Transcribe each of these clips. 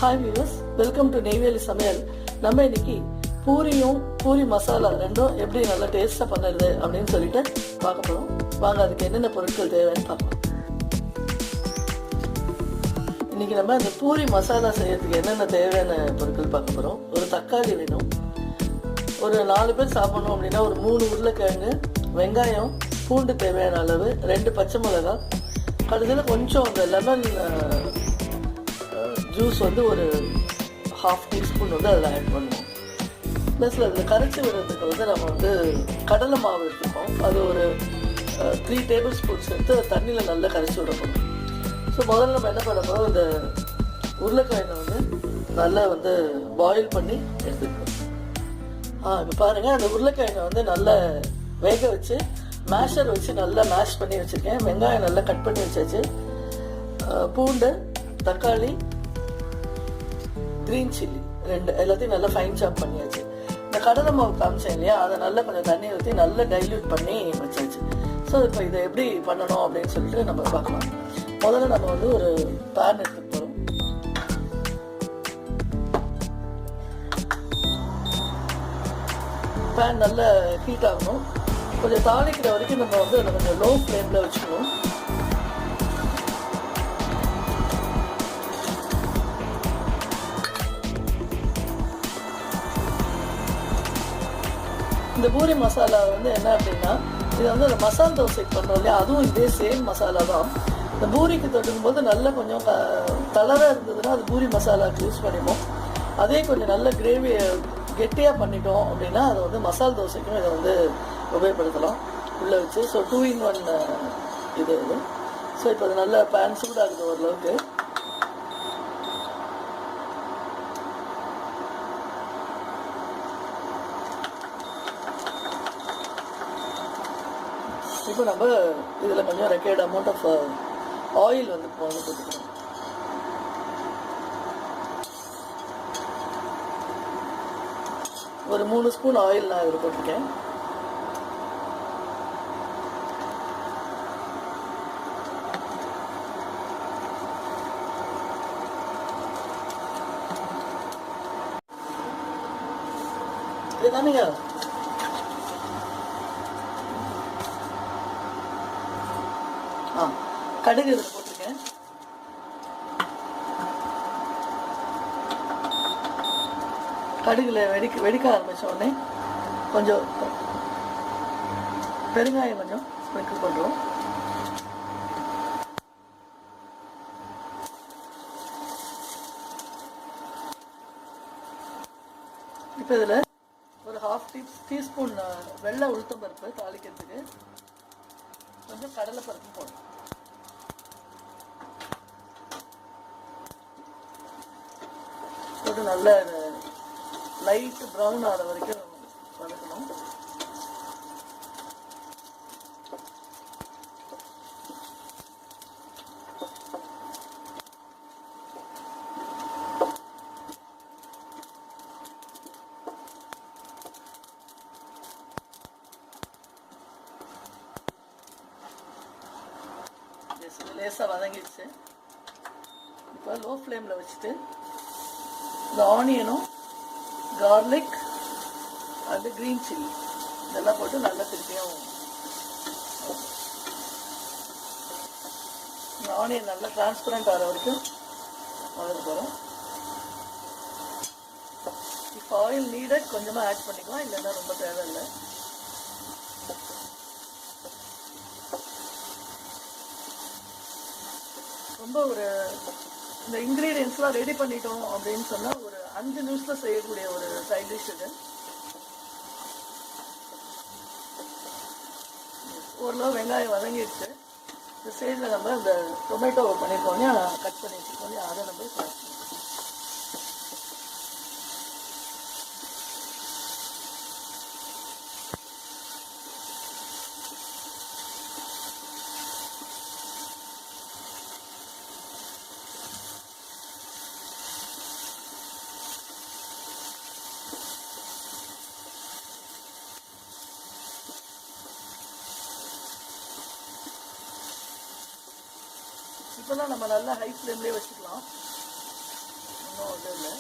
Hi viewers, welcome to Neyveli சமையல். நம்ம இன்னைக்கு பூரியும் பூரி மசாலா ரெண்டும் எப்படி நல்லா டேஸ்ட்டாக பண்ணுறது அப்படின்னு சொல்லிட்டு பார்க்க போகிறோம். வாங்க அதுக்கு என்னென்ன பொருட்கள் தேவைன்னு பார்க்கலாம். இன்னைக்கு நம்ம இந்த பூரி மசாலா செய்யறதுக்கு என்னென்ன தேவையான பொருட்கள் பார்க்க போகிறோம். ஒரு தக்காளி வேணும், ஒரு 4 பேர் சாப்பிடணும் அப்படின்னா ஒரு 3 உருளைக்கிழங்கு, வெங்காயம், பூண்டு தேவையான அளவு, 2 பச்சை மிளகாய், கடைசியில் கொஞ்சம் அந்த லெமன் ஜூஸ் வந்து ஒரு 1/2 டீஸ்பூன் வந்து அதில் ஆட் பண்ணுவோம். ப்ளஸ் அதில் கரைச்சி விடுறதுக்கு வந்து நம்ம வந்து கடலை மாவு எடுத்துப்போம். அது ஒரு 3 டேபிள் ஸ்பூன்ஸ் எடுத்து தண்ணியில் நல்லா கரைச்சி விட போகிறோம். ஸோ முதல்ல நம்ம என்ன பண்ண போகிறோம், இந்த உருளைக்கிழங்கை வந்து நல்லா வந்து பாயில் பண்ணி எடுத்துக்கணும். இப்போ பாருங்கள், அந்த உருளைக்கிழங்கை வந்து நல்லா வேக வச்சு மேஷர் வச்சு நல்லா மேஷ் பண்ணி வச்சுருக்கேன். வெங்காயம் நல்லா கட் பண்ணி வச்சாச்சு. பூண்டு, தக்காளி, க்ரீன் சில்லி 2 எல்லாத்தையும் நல்லா ஃபைன் சாப் பண்ணியாச்சு. இந்த கடலை மாவு காமிச்சேன் இல்லையா, அதை நல்லா கொஞ்சம் தண்ணி ஊற்றி நல்லா டைல்யூட் பண்ணி வச்சாச்சு. ஸோ இப்போ இதை எப்படி பண்ணணும் அப்படின்னு சொல்லிட்டு நம்ம பார்க்கலாம். முதல்ல நம்ம வந்து ஒரு பேன் எடுத்துக்க போகிறோம். பேன் நல்லா ஹீட் ஆகணும். கொஞ்சம் தாளிக்கிற வரைக்கும் நம்ம வந்து அதை கொஞ்சம் லோ ஃப்ளேமில் வச்சுக்கணும். இந்த பூரி மசாலா வந்து என்ன அப்படின்னா, இது வந்து அந்த மசாலா தோசைக்கு பண்ணுறோம் இல்லையா, அதுவும் இதே சேம் மசாலா தான். இந்த பூரிக்கு தொட்டுக்கும் போது நல்லா கொஞ்சம் கலராக இருந்ததுன்னா அது பூரி மசாலாவுக்கு யூஸ் பண்ணிப்போம். அதே கொஞ்சம் நல்ல கிரேவி கெட்டியாக பண்ணிட்டோம் அப்படின்னா அதை வந்து மசாலா தோசைக்கும் இதை வந்து உபயோகப்படுத்தலாம் உள்ளே வச்சு. ஸோ 2 in 1 இது. ஸோ இப்போ அது நல்லா பேன் சூடாகுது ஓரளவுக்கு. இப்போ நம்ம இதில் கொஞ்சம் ரெக்கையர்ட் அமௌண்ட் ஆஃப் ஆயில் வந்து போட்டுக்கிறோம். ஒரு 3 ஸ்பூன் ஆயில் நான் இதில் போட்டிருக்கேன். இதுதானுங்க. கடுகு இதில் போட்டிருக்கேன். கடுகுல வெடிக்க ஆரம்பிச்ச உடனே கொஞ்சம் பெருங்காயம் கொஞ்சம் ஸ்ப்ரிங்கிள் பண்ணுறோம். இப்போ இதில் ஒரு 1/2 டீஸ்பூன் வெள்ளை உளுத்தம் பருப்பு தாளிக்கிறதுக்கு, கொஞ்சம் கடலை பருப்பு போடணும். போட்டு நல்லா லைட் ப்ரௌன் ஆகிற வரைக்கும் வதக்கணும். லேசாக வதங்கிடுச்சு. இப்போ லோ ஃப்ளேமில் வச்சுட்டு இந்த ஆனியனும் கார்லிக் அண்டு க்ரீன் சில்லி இதெல்லாம் போட்டு நல்லா திருப்பியும் இந்த ஆனியன் நல்லா டிரான்ஸ்பரண்ட் ஆகிற வரைக்கும் வதக்க போகிறோம். இப்போ ஆயில் நீடட் கொஞ்சமாக ஆட் பண்ணிக்கலாம், இல்லைன்னா ரொம்ப தேவையில்லை. ரொம்ப ஒரு இந்த இன்க்ரீடியன்ஸ்லாம் ரெடி பண்ணிட்டோம் அப்படின்னு சொன்னால் ஒரு 5 நிமிஷத்தில் செய்யக்கூடிய ஒரு சைட் டிஷ் இது. ஓரளவு வெங்காயம் வதங்கிடுச்சு. இந்த ஸ்டேஜில் நம்ம இந்த டொமேட்டோவை பண்ணியிருக்கோம், கட் பண்ணி வச்சுருக்கோம், அதை நம்ம சேர்க்கணும். இப்போதான் நம்ம நல்லா ஹை ஃப்ளேம்லேயே வச்சுக்கலாம். இன்னும் இது இல்லை.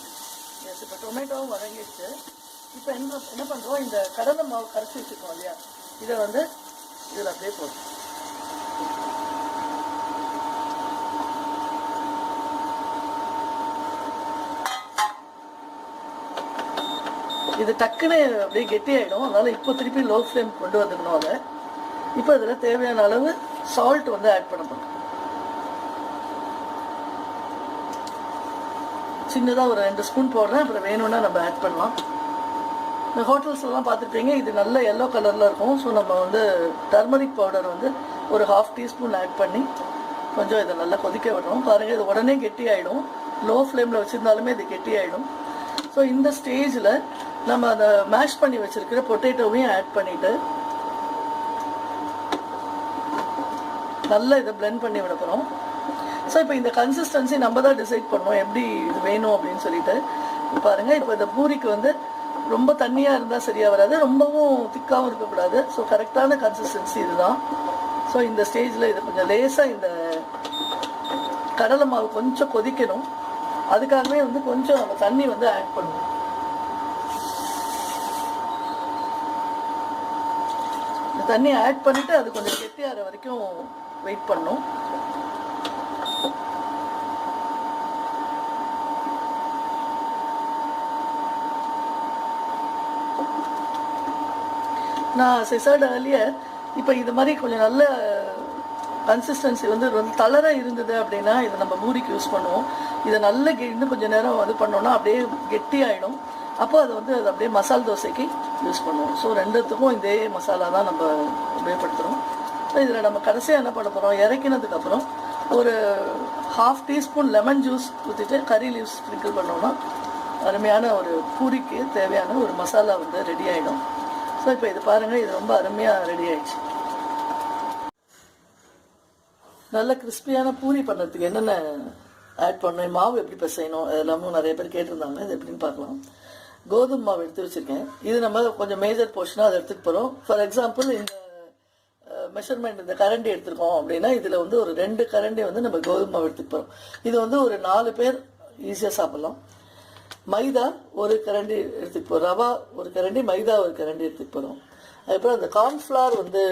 எஸ், இப்போ டொமேட்டோவும் வதங்கிடுச்சு. இப்போ என்ன பண்ணுறோம், இந்த கடலை மாவு கரைச்சி வச்சுருக்கோம் இல்லையா, இதை வந்து இதில் அப்படியே போடுறோம். இது டக்குன்னு அப்படியே கெட்டியாயிடும். அதனால் இப்போ திருப்பி லோ ஃப்ளேம் கொண்டு வந்துக்கணும். அதை இப்போ இதில் தேவையான அளவு சால்ட் வந்து ஆட் பண்ண போகிறோம். சின்னதாக ஒரு 2 ஸ்பூன் போடுறேன், அப்புறம் வேணும்னா நம்ம ஆட் பண்ணலாம். இந்த ஹோட்டல்ஸ்லாம் பார்த்துருப்பீங்க, இது நல்ல எல்லோ கலரில் இருக்கும். ஸோ நம்ம வந்து டர்மரிக் பவுடர் வந்து ஒரு 1/2 டீஸ்பூன் ஆட் பண்ணி கொஞ்சம் இதை நல்லா கொதிக்க விடணும். பாருங்கள், இது உடனே கெட்டி ஆகிடும். லோ ஃப்ளேமில் வச்சுருந்தாலுமே இது கெட்டி ஆகிடும். ஸோ இந்த ஸ்டேஜில் நம்ம அதை மேஷ் பண்ணி வச்சுருக்கிற பொட்டேட்டோவையும் ஆட் பண்ணிவிட்டு நல்லா இதை பிளெண்ட் பண்ணி விட போகிறோம். ஸோ இப்போ இந்த கன்சிஸ்டன்சி நம்ம தான் டிசைட் பண்ணோம் எப்படி இது வேணும் அப்படின்னு சொல்லிட்டு. பாருங்கள், இப்போ இந்த பூரிக்கு வந்து ரொம்ப தண்ணியாக இருந்தால் சரியாக வராது, ரொம்பவும் திக்காகவும் இருக்கக்கூடாது. ஸோ கரெக்டான கன்சிஸ்டன்சி இதுதான். ஸோ இந்த ஸ்டேஜில் இது கொஞ்சம் லேசாக இந்த கடலை மாவு கொஞ்சம் கொதிக்கணும். அதுக்காகவே வந்து கொஞ்சம் நம்ம தண்ணி வந்து ஆட் பண்ணுவோம். இந்த தண்ணி ஆட் பண்ணிவிட்டு அது கொஞ்சம் கெட்டியாகிற வரைக்கும் வெயிட் பண்ணணும். நான் செசர்ட் ஏர்லியர் இப்போ இது மாதிரி கொஞ்சம் நல்ல கன்சிஸ்டன்சி வந்து ரொம்ப தளராக இருந்தது அப்படின்னா இதை நம்ம பூரிக்கு யூஸ் பண்ணுவோம். இதை நல்ல இன்னும் கொஞ்சம் நேரம் இது பண்ணோன்னா அப்படியே கெட்டி ஆகிடும். அப்போ அது வந்து அது அப்படியே மசால் தோசைக்கு யூஸ் பண்ணுவோம். ஸோ ரெண்டுத்துக்கும் இதே மசாலா தான் நம்ம உபயோகப்படுத்துகிறோம். ஸோ இதில் நம்ம கடைசியாக என்ன பண்ண போகிறோம், இறக்கினதுக்கப்புறம் ஒரு 1/2 டீஸ்பூன் லெமன் ஜூஸ் ஊற்றிட்டு கறி லீவ்ஸ் ஸ்ப்ரிங்கிள் பண்ணோம்னா அருமையான ஒரு பூரிக்கு தேவையான ஒரு மசாலா வந்து ரெடி ஆகிடும். ஸோ இப்போ இது பாருங்கள், இது ரொம்ப அருமையாக ரெடி ஆகிடுச்சு. நல்ல கிறிஸ்பியான பூரி பண்ணுறதுக்கு என்னென்ன ஆட் பண்ணணும், மாவு எப்படி பிசையணும், அதெல்லாமும் நிறைய பேர் கேட்டிருந்தாங்க. இது எப்படின்னு பார்க்கலாம். கோதுமை மாவு எடுத்து வச்சுருக்கேன். இது நம்ம கொஞ்சம் மேஜர் போர்ஷனாக அதை எடுத்துகிட்டு போகிறோம். ஃபார் எக்ஸாம்பிள் இந்த மெஷர்மெண்ட் இந்த கரண்டி எடுத்துருக்கோம் அப்படின்னா இதில் வந்து ஒரு 2 கரண்டி வந்து நம்ம கோதுமை மாவு எடுத்துகிட்டு போகிறோம். இது வந்து ஒரு 4 பேர் ஈஸியாக சாப்பிட்லாம். மைதா ஒரு கரண்டி எடுத்துகிட்டு போகிறோம், ரவா ஒரு கரண்டி, மைதா ஒரு கரண்டி எடுத்துகிட்டு போகிறோம். அதுக்கப்புறம் அந்த கார்ன்ஃப்ளவர் வந்து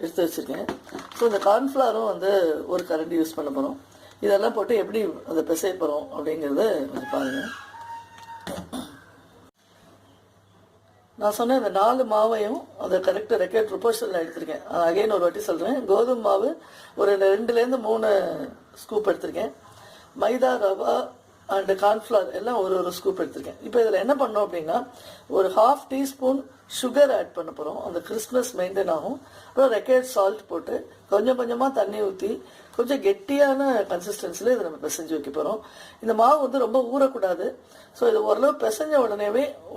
எடுத்து வச்சுருக்கேன். ஸோ இந்த கார்ன்ஃப்ளவரும் வந்து ஒரு கரண்டி யூஸ் பண்ண போகிறோம். இதெல்லாம் போட்டு எப்படி அதை பிசைய போகிறோம் அப்படிங்கிறத கொஞ்சம் பாருங்கள். நான் சொன்னேன் இந்த 4 மாவையும் அதை கரெக்டாக ரெக்கட் ப்ரொபோர்ஷனில் எடுத்திருக்கேன். அகைன் ஒரு வாட்டி சொல்கிறேன். கோதுமை மாவு ஒரு 2லேருந்து 3 ஸ்கூப் எடுத்திருக்கேன். மைதா, ரவா அண்டு கார்ன்ஃப்ளவர் எல்லாம் ஒரு ஸ்கூப் எடுத்திருக்கேன். இப்போ இதில் என்ன பண்ணோம் அப்படின்னா ஒரு 1/2 டீஸ்பூன் சுகர் ஆட் பண்ண போகிறோம். அந்த கிறிஸ்மஸ் மெயின்டைன் ஆகும். அப்புறம் ரெக்கட் சால்ட் போட்டு கொஞ்சம் கொஞ்சமாக தண்ணி ஊற்றி கொஞ்சம் கெட்டியான கன்சிஸ்டன்சியில் இதை நம்ம பிசைஞ்சு வைக்க போகிறோம். இந்த மாவு வந்து ரொம்ப ஊறக்கூடாது. ஸோ இது ஓரளவு பிசைஞ்ச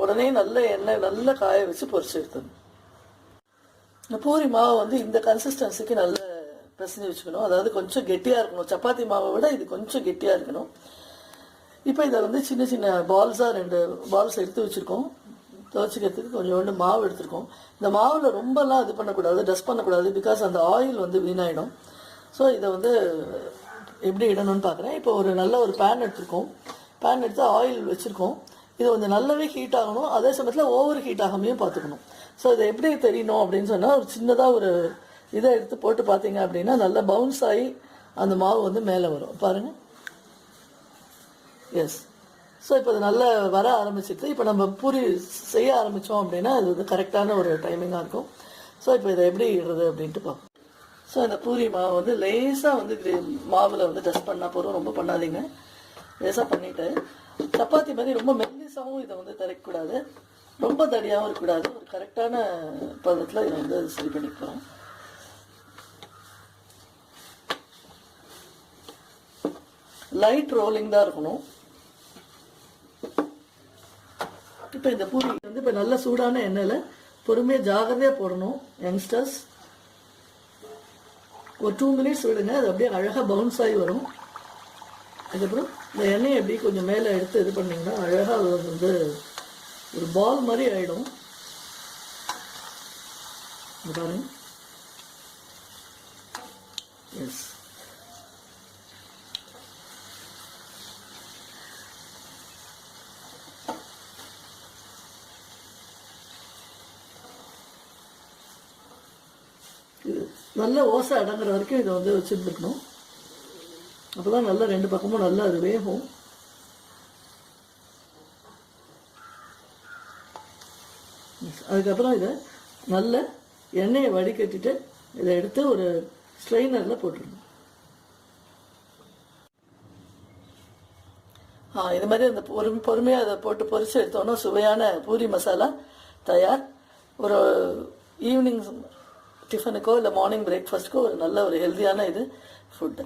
உடனே நல்ல எண்ணெய் நல்ல காய வச்சு பொரிச்சு எடுத்துடணும். இந்த பூரி மாவு வந்து இந்த கன்சிஸ்டன்சிக்கு நல்ல பிசைஞ்சு வச்சுக்கணும். அதாவது கொஞ்சம் கெட்டியாக இருக்கணும். சப்பாத்தி மாவை விட இது கொஞ்சம் கெட்டியாக இருக்கணும். இப்போ இதை வந்து சின்ன சின்ன பால்ஸாக 2 பால்ஸ் எடுத்து வச்சுருக்கோம். துவச்சிக்கிறதுக்கு கொஞ்சோண்டு மாவு எடுத்துருக்கோம். இந்த மாவில் ரொம்பலாம் இது பண்ணக்கூடாது, டஸ்ட் பண்ணக்கூடாது. பிகாஸ் அந்த ஆயில் வந்து வீணாயிடும். ஸோ இதை வந்து எப்படி இடணும்னு பார்க்குறேன். இப்போ ஒரு நல்ல ஒரு பேன் எடுத்துருக்கோம். பேன் எடுத்து ஆயில் வச்சுருக்கோம். இது கொஞ்சம் நல்லாவே ஹீட் ஆகணும். அதே சமயத்தில் ஓவர் ஹீட் ஆகாமையும் பார்த்துக்கணும். ஸோ இதை எப்படி தெரியணும் அப்படின்னு சொன்னால் ஒரு சின்னதாக ஒரு இதை எடுத்து போட்டு பார்த்தீங்க அப்படின்னா நல்லா பவுன்ஸ் ஆகி அந்த மாவு வந்து மேலே வரும். பாருங்கள். எஸ். ஸோ இப்போ அது நல்லா வர ஆரம்பிச்சிட்டு இப்போ நம்ம பூரி செய்ய ஆரம்பித்தோம் அப்படின்னா அது வந்து கரெக்டான ஒரு டைமிங்காக இருக்கும். ஸோ இப்போ இதை எப்படி இடுறது அப்படின்ட்டு பார்ப்போம். ஸோ இந்த பூரி மாவு வந்து லேசாக வந்து மாவில் வந்து டஸ்ட் பண்ணால் போகிறோம். ரொம்ப பண்ணாதீங்க. லேசாக பண்ணிவிட்டு சப்பாத்தி மாதிரி ரொம்ப மெல்லிசாகவும் இதை வந்து திரைக்கக்கூடாது, ரொம்ப தடியாகவும் இருக்கக்கூடாது. ஒரு கரெக்டான பதத்தில் இதை வந்து சரி பண்ணிக்க போகிறோம். லைட் ரோலிங் தான் இருக்கணும். இப்போ இந்த பூரி வந்து இப்போ நல்ல சூடான எண்ணெயில் பொறுமையாக ஜாகிரதையாக போடணும். யங்ஸ்டர்ஸ் ஒரு 2 மினிட்ஸ் விடுங்க. அது அப்படியே அழகாக பவுன்ஸ் ஆகி வரும். அதுக்கப்புறம் இந்த எண்ணெயை எப்படி கொஞ்சம் மேலே எடுத்து இது பண்ணிங்கன்னா அழகாக அது வந்து ஒரு பால் மாதிரி ஆகிடும். பாருங்க. எஸ். இது நல்ல ஓசை அடங்குற வரைக்கும் இதை வந்து வச்சுருந்துக்கணும். அப்போ தான் நல்லா 2 பக்கமும் நல்லா அது வேகும். அதுக்கப்புறம் இதை நல்ல எண்ணெயை வடிகட்டிட்டு இதை எடுத்து ஒரு ஸ்ட்ரெயினரில் போட்டுருணும். இது மாதிரி அந்த பொறுமையாக அதை போட்டு பொரிச்சு எடுத்தோன்னா சுவையான பூரி மசாலா தயார். ஒரு ஈவினிங் டிஃபனுக்கோ இல்லை மார்னிங் பிரேக்ஃபாஸ்ட்டுக்கோ ஒரு நல்ல ஒரு ஹெல்த்தியான இது ஃபுட்டு.